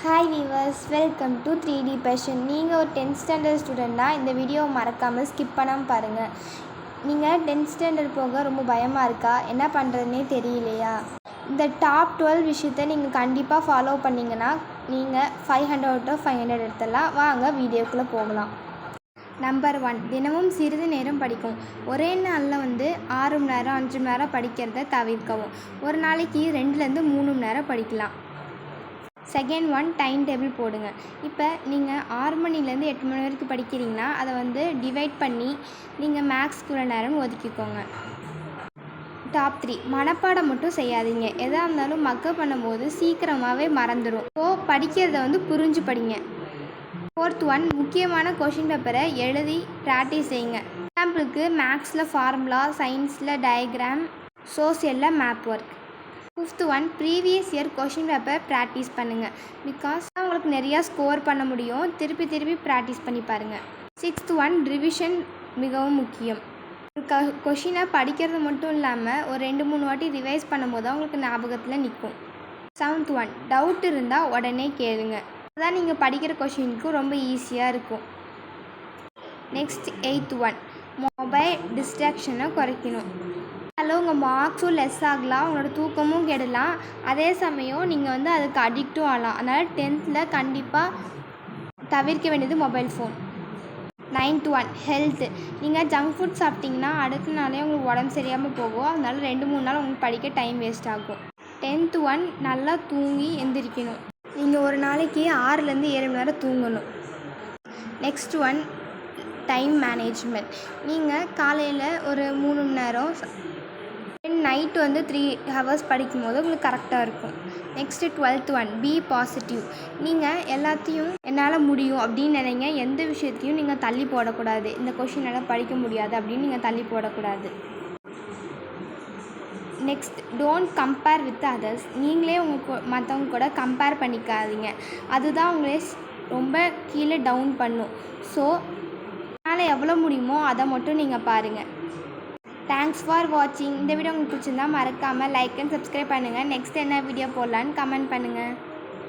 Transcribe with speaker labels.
Speaker 1: Hi viewers, welcome to 3D fashion. நீங்கள் ஒரு 10th standard ஸ்டூடெண்ட்னா இந்த வீடியோவை மறக்காமல் ஸ்கிப் பண்ணாமல் பாருங்கள். நீங்கள் 10th ஸ்டாண்டர்ட் போக ரொம்ப பயமாக இருக்கா? என்ன பண்ணுறதுனே தெரியலையா? இந்த டாப் 12 விஷயத்தை நீங்கள் கண்டிப்பாக ஃபாலோ பண்ணிங்கன்னா நீங்கள் 500 out of 500 எடுத்துடலாம். வாங்க வீடியோக்குள்ளே போகலாம். நம்பர் 1, தினமும் சிறிது நேரம் படிக்கும். ஒரே நாளில் 6 மணி நேரம் 5 மணி நேரம் படிக்கிறத தவிர்க்கவும். ஒரு நாளைக்கு 2லேருந்து 3 மணி நேரம் படிக்கலாம். செகண்ட் ஒன், டைம் டேபிள் போடுங்க. இப்போ நீங்கள் 6 மணிலேருந்து 8 மணி வரைக்கும் படிக்கிறீங்கன்னா அதை டிவைட் பண்ணி நீங்கள் மேக்ஸ்க்கு இவ்வளோ நேரம்னு ஒதுக்கிக்கோங்க. டாப் 3, மனப்பாடம் மட்டும் செய்யாதீங்க. எதாக இருந்தாலும் மக்கப் பண்ணும்போது சீக்கிரமாகவே மறந்துடும். ஸோ படிக்கிறத புரிஞ்சு படிங்க. ஃபோர்த் ஒன், முக்கியமான கொஷின் பேப்பரை எழுதி ப்ராக்டிஸ் செய்யுங்க. எக்ஸாம்பிளுக்கு மேக்ஸில் ஃபார்முலா, சயின்ஸில் டயக்ராம், சோசியலில் map work. Fifth one, previous year question paper practice பண்ணுங்கள். பிகாஸ் உங்களுக்கு நிறையா ஸ்கோர் பண்ண முடியும். திருப்பி ப்ராக்டிஸ் பண்ணி பாருங்கள். சிக்ஸ்த் ஒன், ரிவிஷன் மிகவும் முக்கியம். கொஷினை படிக்கிறது மட்டும் இல்லாமல் ஒரு 2-3 வாட்டி ரிவைஸ் பண்ணும்போது தான் உங்களுக்கு ஞாபகத்தில் நிற்கும். செவன்த் ஒன், டவுட் இருந்தால் உடனே கேளுங்க. அதுதான் நீங்கள் படிக்கிற கொஷினுக்கு ரொம்ப ஈஸியாக இருக்கும். நெக்ஸ்ட் எயித் ஒன், மொபைல் டிஸ்ட்ராக்ஷனை குறைக்கணும். அதனால் உங்கள் மார்க்ஸும் லெஸ் ஆகலாம், உங்களோட தூக்கமும் கெடலாம். அதே சமயம் நீங்கள் அதுக்கு அடிக்டும் ஆகலாம். அதனால் 10th கண்டிப்பாக தவிர்க்க வேண்டியது mobile phone. Ninth one, health. நீங்கள் ஜங்க் ஃபுட் சாப்பிட்டிங்கன்னா அடுத்த நாளே உங்களுக்கு உடம்பு சரியாமல் போகும். அதனால் 2-3 நாள் உங்களுக்கு படிக்க டைம் வேஸ்ட் ஆகும். 10th ஒன், நல்லா தூங்கி எந்திரிக்கணும். நீங்கள் ஒரு நாளைக்கு 6லேருந்து 7 மணி நேரம் தூங்கணும். Next one, time management. நீங்கள் காலையில் ஒரு 3 மணி நேரம், நைட்டு 3 ஹவர்ஸ் படிக்கும்போது உங்களுக்கு கரெக்டாக இருக்கும். Next 12th one, be positive. நீங்கள் எல்லாத்தையும் என்னால் முடியும் அப்படின்னு நினைங்க. எந்த விஷயத்தையும் நீங்கள் தள்ளி போடக்கூடாது. இந்த கொஷின் என்னால் படிக்க முடியாது அப்படின்னு நீங்கள் தள்ளி போடக்கூடாது. Next, don't compare with others. நீங்களே மற்றவங்க கூட கம்பேர் பண்ணிக்காதீங்க. அதுதான் உங்களே ரொம்ப கீழே டவுன் பண்ணும். ஸோ என்னால் எவ்வளோ முடியுமோ அதை மட்டும் நீங்கள் பாருங்கள். தேங்க்ஸ் ஃபார் வாட்சிங். இந்த வீடியோ உங்களுக்கு பிடிச்சிருந்தா மறக்காமல் லைக் அண்ட் சப்ஸ்கிரைப் பண்ணுங்கள். நெக்ஸ்ட் என்ன வீடியோ போடலான்னு கமெண்ட் பண்ணுங்கள்.